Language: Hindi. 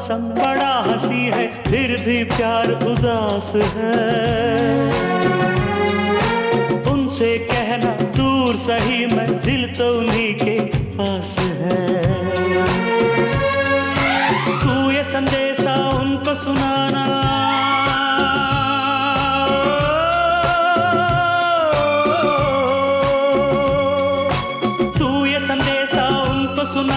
मौसम बड़ा हंसी है, फिर भी प्यार उदास है। उनसे कहना दूर सही मैं